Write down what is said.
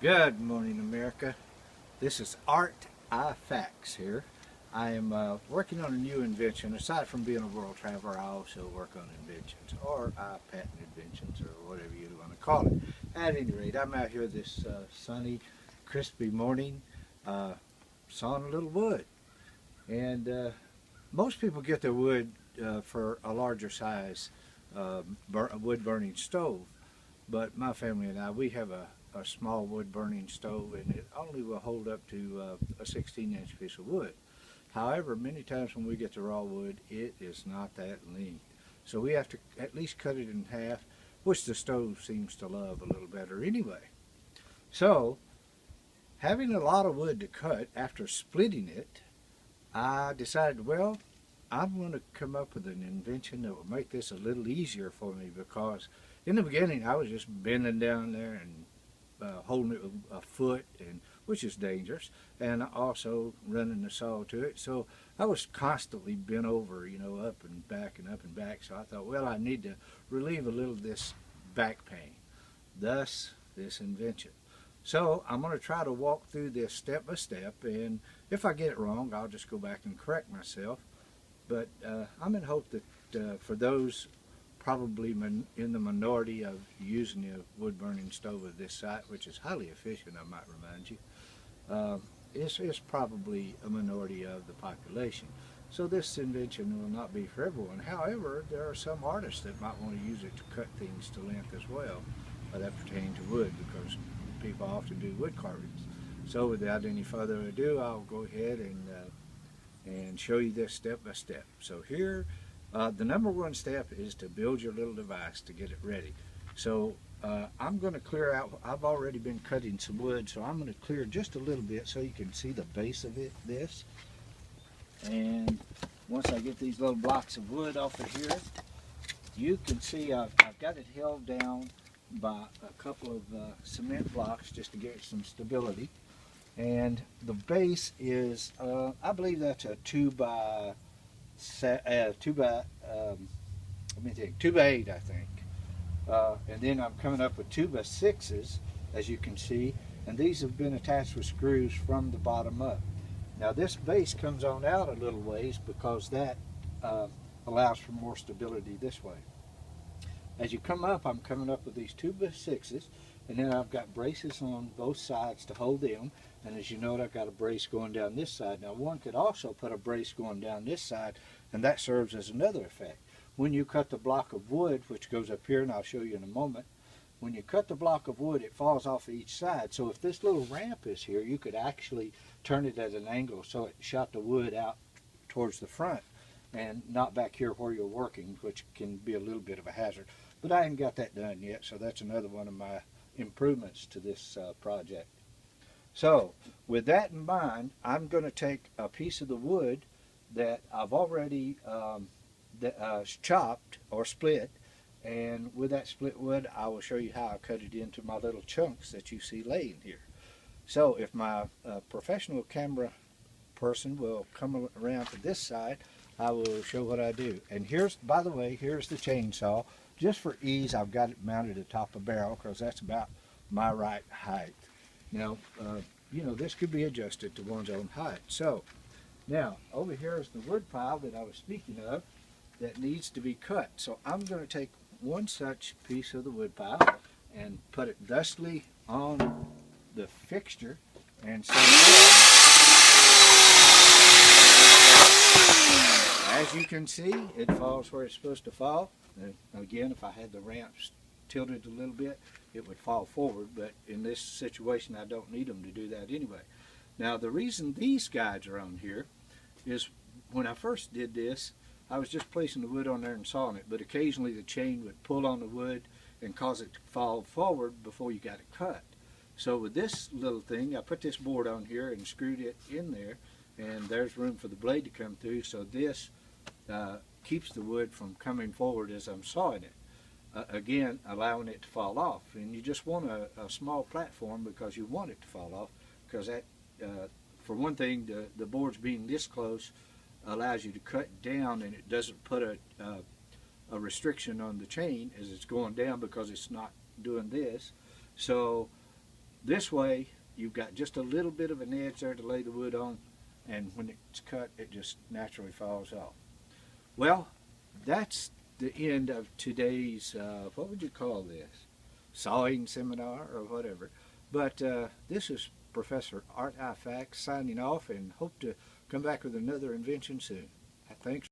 Good morning, America. This is Art I Facts here. I am working on a new invention. Aside from being a world traveler, I also work on inventions, or I patent inventions, or whatever you want to call it. At any rate, I'm out here this sunny, crispy morning, sawing a little wood. And most people get their wood for a larger size wood burning stove. But my family and I, we have a small wood burning stove, and it only will hold up to a 16-inch piece of wood. However, many times when we get the raw wood, it is not that lean. So we have to at least cut it in half, which the stove seems to love a little better anyway. So, having a lot of wood to cut, after splitting it, I decided, well, I'm going to come up with an invention that will make this a little easier for me, because in the beginning I was just bending down there and holding it with a foot, and which is dangerous, and also running the saw to it. So I was constantly bent over, up and back and up and back. So I thought, well, I need to relieve a little of this back pain. Thus, this invention. So I'm going to try to walk through this step by step, and if I get it wrong, I'll just go back and correct myself. But I'm in hope that for those probably in the minority of using a wood burning stove of this site, which is highly efficient, I might remind you, it's probably a minority of the population. So this invention will not be for everyone. However, there are some artists that might want to use it to cut things to length as well that pertain to wood, because people often do wood carvings. So without any further ado, I'll go ahead and show you this step by step. So here, the number one step is to build your little device to get it ready. So I'm going to clear out, I've already been cutting some wood, so I'm going to clear just a little bit so you can see the base of this. And once I get these little blocks of wood off of here, you can see I've got it held down by a couple of cement blocks just to give it some stability. And the base is, I believe that's a 2x8, I think. And then I'm coming up with 2x6s, as you can see, and these have been attached with screws from the bottom up. Now this base comes on out a little ways because that allows for more stability this way. As you come up, I'm coming up with these 2x6s, and then I've got braces on both sides to hold them. And as you note, I've got a brace going down this side. Now one could also put a brace going down this side, and that serves as another effect. When you cut the block of wood, which goes up here, and I'll show you in a moment, when you cut the block of wood, it falls off of each side. So if this little ramp is here, you could actually turn it at an angle so it shot the wood out towards the front and not back here where you're working, which can be a little bit of a hazard. But I haven't got that done yet, so that's another one of my improvements to this project. So with that in mind, I'm going to take a piece of the wood that I've already chopped or split, and with that split wood, I will show you how I cut it into my little chunks that you see laying here. So if my professional camera person will come around to this side, I will show what I do. And here's, by the way, here's the chainsaw. Just for ease, I've got it mounted atop a barrel because that's about my right height. This could be adjusted to one's own height. So now over here is the wood pile that I was speaking of that needs to be cut. So I'm going to take one such piece of the wood pile and put it thusly on the fixture, and so as you can see, it falls where it's supposed to fall. And again, if I had the ramps tilted a little bit, it would fall forward, but in this situation I don't need them to do that anyway. Now the reason these guides are on here is when I first did this, I was just placing the wood on there and sawing it, but occasionally the chain would pull on the wood and cause it to fall forward before you got it cut. So with this little thing, I put this board on here and screwed it in there, and there's room for the blade to come through, so this keeps the wood from coming forward as I'm sawing it. Again, allowing it to fall off. And you just want a small platform because you want it to fall off, because that, for one thing, the boards being this close allows you to cut down, and it doesn't put a restriction on the chain as it's going down because it's not doing this. So This way, you've got just a little bit of an edge there to lay the wood on, and when it's cut, it just naturally falls off. Well, that's the end of today's, what would you call this? Sawing seminar or whatever. But this is Professor Art Ifax signing off, and hope to come back with another invention soon. Thanks.